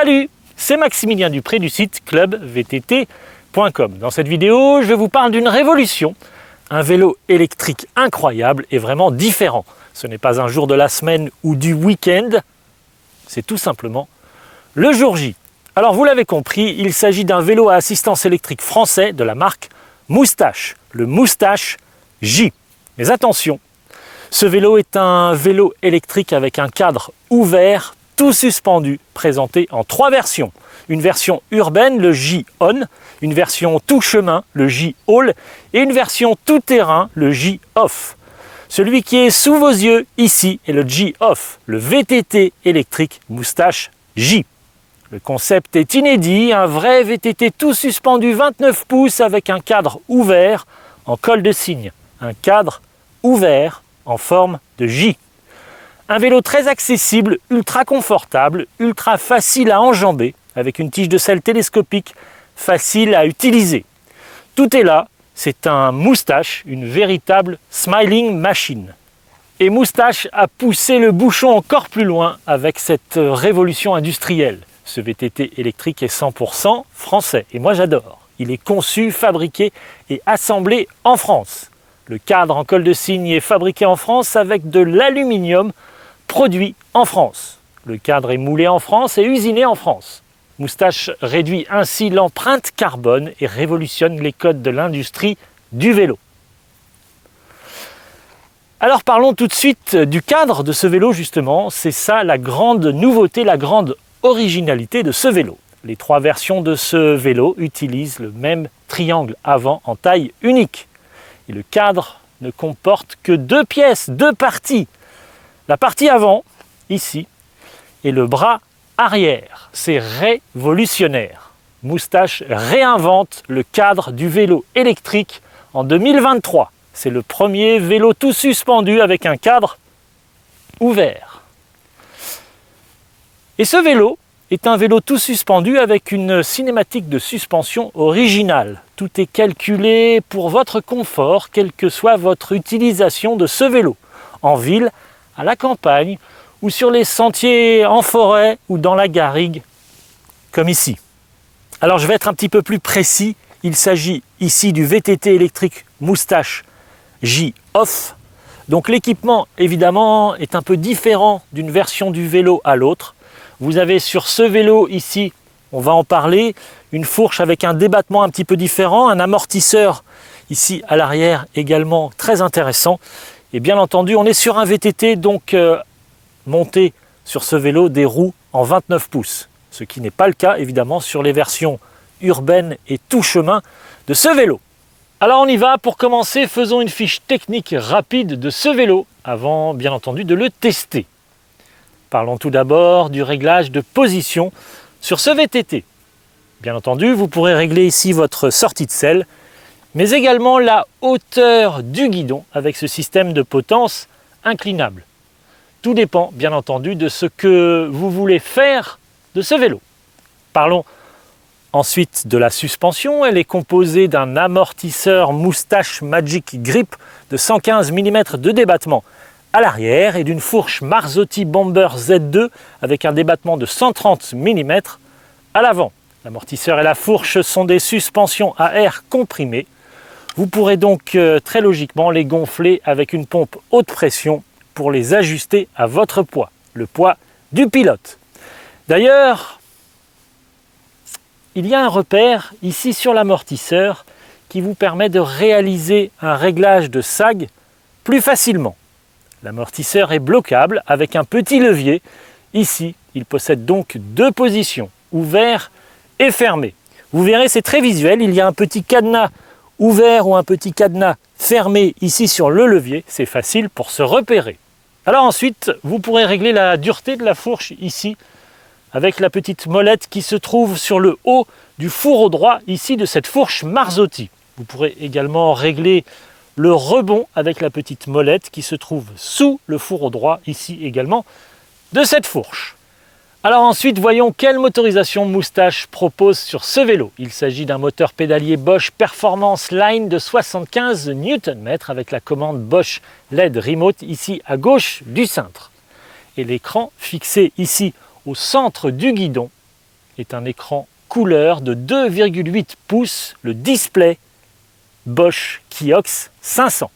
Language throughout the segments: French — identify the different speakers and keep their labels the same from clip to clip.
Speaker 1: Salut, c'est Maximilien Dupré du site clubvtt.com. Dans cette vidéo, je vous parle d'une révolution, un vélo électrique incroyable et vraiment différent. Ce n'est pas un jour de la semaine ou du week-end, c'est tout simplement le jour J. Alors vous l'avez compris, il s'agit d'un vélo à assistance électrique français de la marque Moustache, le Moustache J. Mais attention, ce vélo est un vélo électrique avec un cadre ouvert, tout suspendu, présenté en 3 versions. Une version urbaine, le J-On, une version tout chemin, le J-All, et une version tout terrain, le J-Off. Celui qui est sous vos yeux ici est le J-Off, le VTT électrique Moustache J. Le concept est inédit, un vrai VTT tout suspendu 29 pouces avec un cadre ouvert en colle de cygne. Un cadre ouvert en forme de J. Un vélo très accessible, ultra confortable, ultra facile à enjamber, avec une tige de selle télescopique facile à utiliser. Tout est là, c'est un Moustache, une véritable smiling machine. Et Moustache a poussé le bouchon encore plus loin avec cette révolution industrielle. Ce VTT électrique est 100% français et moi j'adore. Il est conçu, fabriqué et assemblé en France. Le cadre en colle de cygne est fabriqué en France avec de l'aluminium produit en France. Le cadre est moulé en France et usiné en France. Moustache réduit ainsi l'empreinte carbone et révolutionne les codes de l'industrie du vélo. Alors parlons tout de suite du cadre de ce vélo justement. C'est ça la grande nouveauté, la grande originalité de ce vélo. Les 3 versions de ce vélo utilisent le même triangle avant en taille unique. Et le cadre ne comporte que 2 pièces, 2 parties. La partie avant, ici, et le bras arrière. C'est révolutionnaire. Moustache réinvente le cadre du vélo électrique en 2023. C'est le premier vélo tout suspendu avec un cadre ouvert. Et ce vélo est un vélo tout suspendu avec une cinématique de suspension originale. Tout est calculé pour votre confort, quelle que soit votre utilisation de ce vélo. En ville, à la campagne, ou sur les sentiers en forêt ou dans la garrigue, comme ici. Alors je vais être un petit peu plus précis. Il s'agit ici du VTT électrique Moustache J-Off. Donc l'équipement, évidemment, est un peu différent d'une version du vélo à l'autre. Vous avez sur ce vélo ici, on va en parler, une fourche avec un débattement un petit peu différent, un amortisseur ici à l'arrière également très intéressant. Et bien entendu, on est sur un VTT donc monté sur ce vélo des roues en 29 pouces. Ce qui n'est pas le cas évidemment sur les versions urbaines et tout chemin de ce vélo. Alors on y va, pour commencer, faisons une fiche technique rapide de ce vélo avant bien entendu de le tester. Parlons tout d'abord du réglage de position sur ce VTT. Bien entendu, vous pourrez régler ici votre sortie de selle, mais également la hauteur du guidon avec ce système de potence inclinable. Tout dépend, bien entendu, de ce que vous voulez faire de ce vélo. Parlons ensuite de la suspension. Elle est composée d'un amortisseur Moustache Magic Grip de 115 mm de débattement à l'arrière et d'une fourche Marzotти Bomber Z2 avec un débattement de 130 mm à l'avant. L'amortisseur et la fourche sont des suspensions à air comprimé. Vous pourrez donc très logiquement les gonfler avec une pompe haute pression pour les ajuster à votre poids, le poids du pilote. D'ailleurs, il y a un repère ici sur l'amortisseur qui vous permet de réaliser un réglage de sag plus facilement. L'amortisseur est bloquable avec un petit levier. Ici, il possède donc 2 positions, ouvert et fermé. Vous verrez, c'est très visuel, il y a un petit cadenas ouvert ou un petit cadenas fermé ici sur le levier, c'est facile pour se repérer. Alors ensuite, vous pourrez régler la dureté de la fourche ici, avec la petite molette qui se trouve sur le haut du fourreau droit ici de cette fourche Marzotti. Vous pourrez également régler le rebond avec la petite molette qui se trouve sous le fourreau droit ici également de cette fourche. Alors ensuite, voyons quelle motorisation Moustache propose sur ce vélo. Il s'agit d'un moteur pédalier Bosch Performance Line de 75 Nm avec la commande Bosch LED Remote ici à gauche du cintre. Et l'écran fixé ici au centre du guidon est un écran couleur de 2,8 pouces, le display Bosch Kiox 500.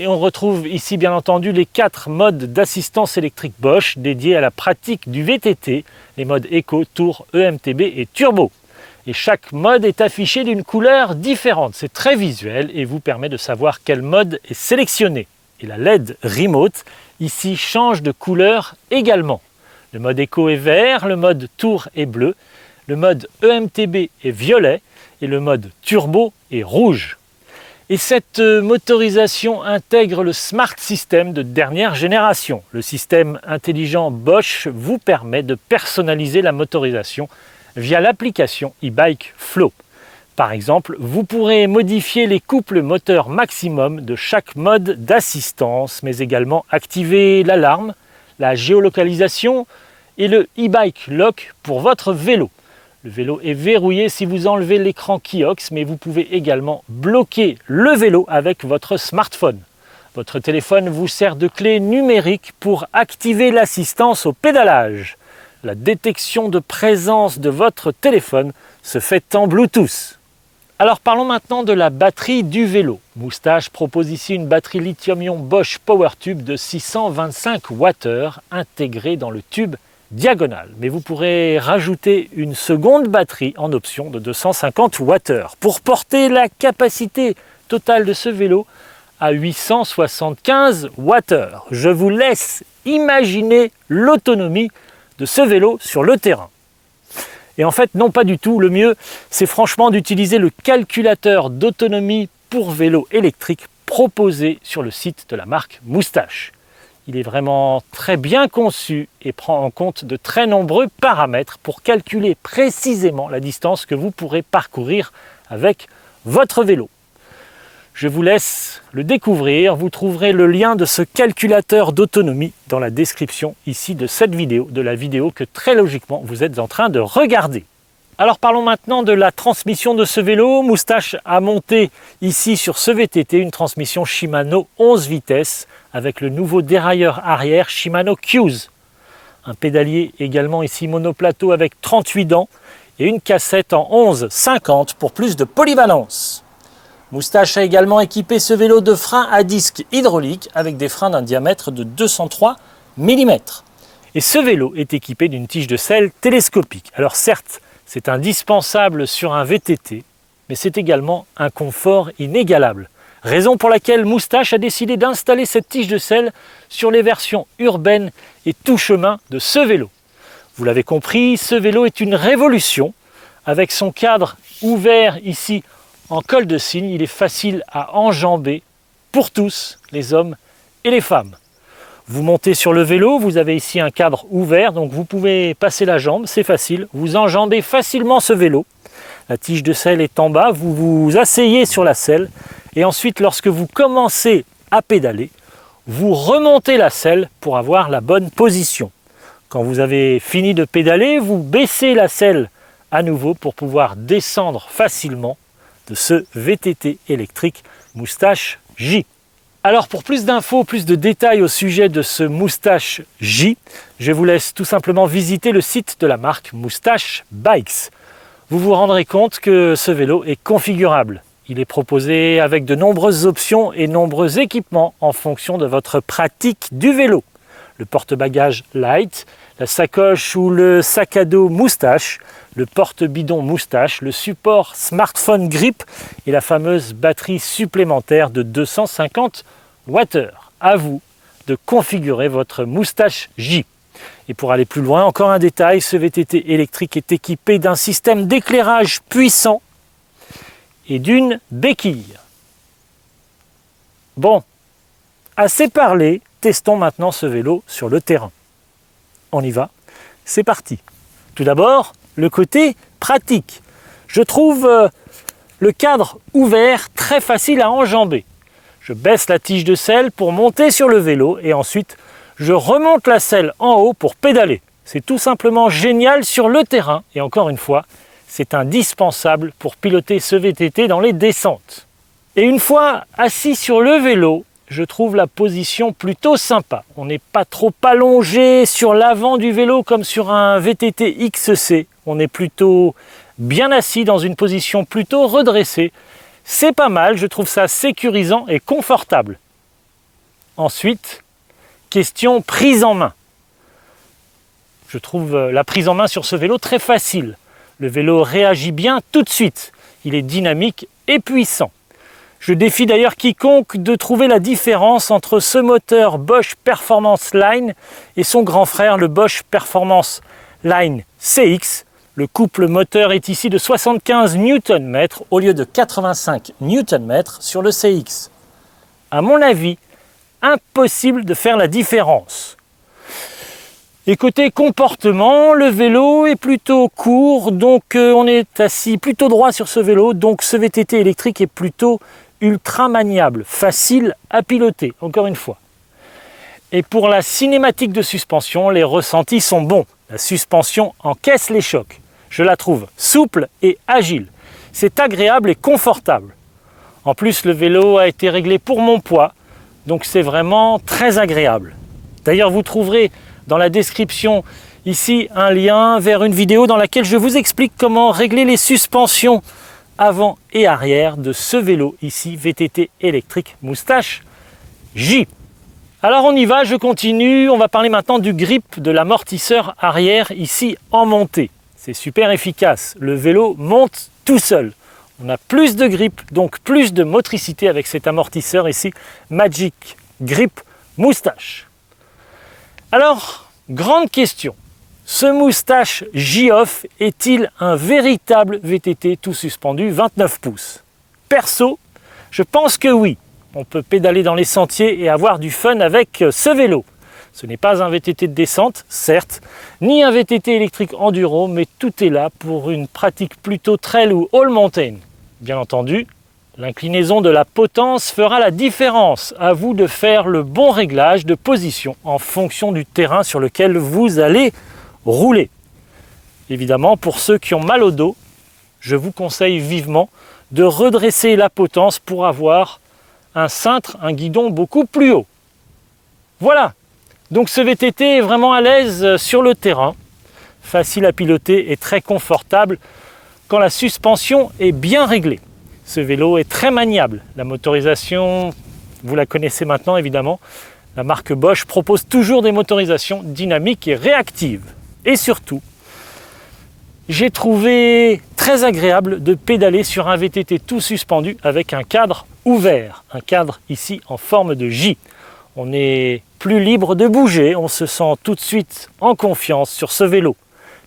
Speaker 1: Et on retrouve ici bien entendu les 4 modes d'assistance électrique Bosch dédiés à la pratique du VTT, les modes Eco, Tour, EMTB et Turbo. Et chaque mode est affiché d'une couleur différente. C'est très visuel et vous permet de savoir quel mode est sélectionné. Et la LED Remote ici change de couleur également. Le mode Eco est vert, le mode Tour est bleu, le mode EMTB est violet et le mode Turbo est rouge. Et cette motorisation intègre le Smart System de dernière génération. Le système intelligent Bosch vous permet de personnaliser la motorisation via l'application e-Bike Flow. Par exemple, vous pourrez modifier les couples moteurs maximum de chaque mode d'assistance, mais également activer l'alarme, la géolocalisation et le e-Bike Lock pour votre vélo. Le vélo est verrouillé si vous enlevez l'écran Kiox, mais vous pouvez également bloquer le vélo avec votre smartphone. Votre téléphone vous sert de clé numérique pour activer l'assistance au pédalage. La détection de présence de votre téléphone se fait en Bluetooth. Alors parlons maintenant de la batterie du vélo. Moustache propose ici une batterie lithium-ion Bosch PowerTube de 625 Wh intégrée dans le tube diagonale, mais vous pourrez rajouter une seconde batterie en option de 250 Wh pour porter la capacité totale de ce vélo à 875 Wh. Je vous laisse imaginer l'autonomie de ce vélo sur le terrain. Et en fait, non pas du tout, le mieux, c'est franchement d'utiliser le calculateur d'autonomie pour vélo électrique proposé sur le site de la marque Moustache. Il est vraiment très bien conçu et prend en compte de très nombreux paramètres pour calculer précisément la distance que vous pourrez parcourir avec votre vélo. Je vous laisse le découvrir, vous trouverez le lien de ce calculateur d'autonomie dans la description ici de cette vidéo, de la vidéo que très logiquement vous êtes en train de regarder. Alors parlons maintenant de la transmission de ce vélo. Moustache a monté ici sur ce VTT une transmission Shimano 11 vitesses avec le nouveau dérailleur arrière Shimano Q's. Un pédalier également ici monoplateau avec 38 dents et une cassette en 11,50 pour plus de polyvalence. Moustache a également équipé ce vélo de freins à disque hydraulique avec des freins d'un diamètre de 203 mm. Et ce vélo est équipé d'une tige de selle télescopique. Alors certes, c'est indispensable sur un VTT, mais c'est également un confort inégalable. Raison pour laquelle Moustache a décidé d'installer cette tige de selle sur les versions urbaines et tout chemin de ce vélo. Vous l'avez compris, ce vélo est une révolution. Avec son cadre ouvert ici en col de cygne, il est facile à enjamber pour tous, les hommes et les femmes. Vous montez sur le vélo, vous avez ici un cadre ouvert, donc vous pouvez passer la jambe, c'est facile. Vous enjambez facilement ce vélo. La tige de selle est en bas, vous vous asseyez sur la selle et ensuite lorsque vous commencez à pédaler, vous remontez la selle pour avoir la bonne position. Quand vous avez fini de pédaler, vous baissez la selle à nouveau pour pouvoir descendre facilement de ce VTT électrique Moustache J. Alors pour plus d'infos, plus de détails au sujet de ce Moustache J, je vous laisse tout simplement visiter le site de la marque Moustache Bikes. Vous vous rendrez compte que ce vélo est configurable. Il est proposé avec de nombreuses options et nombreux équipements en fonction de votre pratique du vélo. Le porte-bagages light, la sacoche ou le sac à dos Moustache, le porte-bidon Moustache, le support smartphone grip et la fameuse batterie supplémentaire de 250 Wh. À vous de configurer votre Moustache J. Et pour aller plus loin, encore un détail, ce VTT électrique est équipé d'un système d'éclairage puissant et d'une béquille. Bon, assez parlé, testons maintenant ce vélo sur le terrain. On y va, c'est parti. Tout d'abord, le côté pratique. Je trouve le cadre ouvert très facile à enjamber. Je baisse la tige de selle pour monter sur le vélo et ensuite je remonte la selle en haut pour pédaler. C'est tout simplement génial sur le terrain et encore une fois, c'est indispensable pour piloter ce VTT dans les descentes. Et une fois assis sur le vélo, je trouve la position plutôt sympa. On n'est pas trop allongé sur l'avant du vélo comme sur un VTT XC. on est plutôt bien assis dans une position plutôt redressée. C'est pas mal, je trouve ça sécurisant et confortable. Ensuite, question prise en main. Je trouve la prise en main sur ce vélo très facile. Le vélo réagit bien tout de suite. Il est dynamique et puissant. Je défie d'ailleurs quiconque de trouver la différence entre ce moteur Bosch Performance Line et son grand frère, le Bosch Performance Line CX. Le couple moteur est ici de 75 Nm au lieu de 85 Nm sur le CX. À mon avis, impossible de faire la différence. Et côté comportement, le vélo est plutôt court, donc on est assis plutôt droit sur ce vélo, donc ce VTT électrique est plutôt ultra maniable, facile à piloter, encore une fois. Et pour la cinématique de suspension, les ressentis sont bons. La suspension encaisse les chocs. Je la trouve souple et agile. C'est agréable et confortable. En plus, le vélo a été réglé pour mon poids, donc c'est vraiment très agréable. D'ailleurs, vous trouverez dans la description ici un lien vers une vidéo dans laquelle je vous explique comment régler les suspensions avant et arrière de ce vélo ici, VTT électrique Moustache J. Alors on y va, je continue, on va parler maintenant du grip de l'amortisseur arrière ici en montée. C'est super efficace, le vélo monte tout seul. On a plus de grip, donc plus de motricité avec cet amortisseur ici, Magic Grip Moustache. Alors, grande question. Ce Moustache J-Off est-il un véritable VTT tout suspendu 29 pouces? Perso, je pense que oui. On peut pédaler dans les sentiers et avoir du fun avec ce vélo. Ce n'est pas un VTT de descente, certes, ni un VTT électrique enduro, mais tout est là pour une pratique plutôt trail ou all mountain. Bien entendu, l'inclinaison de la potence fera la différence. À vous de faire le bon réglage de position en fonction du terrain sur lequel vous allez rouler. Évidemment, pour ceux qui ont mal au dos, je vous conseille vivement de redresser la potence pour avoir un cintre, un guidon beaucoup plus haut. Voilà, donc ce VTT est vraiment à l'aise sur le terrain, facile à piloter et très confortable quand la suspension est bien réglée. Ce vélo est très maniable. La motorisation, vous la connaissez maintenant évidemment. La marque Bosch propose toujours des motorisations dynamiques et réactives. Et surtout, j'ai trouvé très agréable de pédaler sur un VTT tout suspendu avec un cadre ouvert. Un cadre ici en forme de J. On est plus libre de bouger, on se sent tout de suite en confiance sur ce vélo.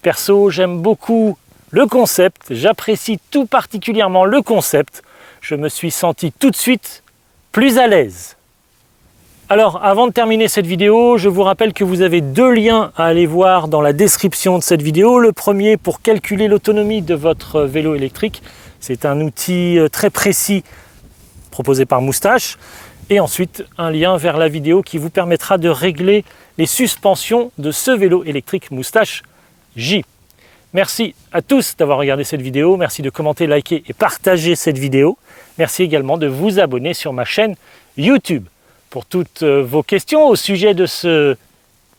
Speaker 1: Perso, j'aime beaucoup le concept, j'apprécie tout particulièrement le concept. Je me suis senti tout de suite plus à l'aise. Alors, avant de terminer cette vidéo, je vous rappelle que vous avez deux liens à aller voir dans la description de cette vidéo. Le premier pour calculer l'autonomie de votre vélo électrique. C'est un outil très précis proposé par Moustache. Et ensuite, un lien vers la vidéo qui vous permettra de régler les suspensions de ce vélo électrique Moustache J. Merci à tous d'avoir regardé cette vidéo. Merci de commenter, liker et partager cette vidéo. Merci également de vous abonner sur ma chaîne YouTube. Pour toutes vos questions au sujet de ce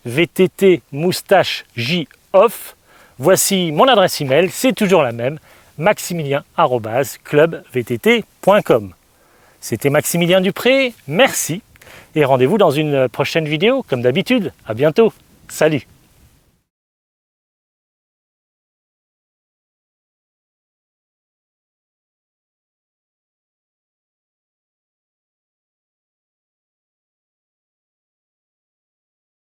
Speaker 1: VTT Moustache J Off, voici mon adresse email, c'est toujours la même, maximilien@clubvtt.com. C'était Maximilien Dupré, merci et rendez-vous dans une prochaine vidéo comme d'habitude. À bientôt, salut.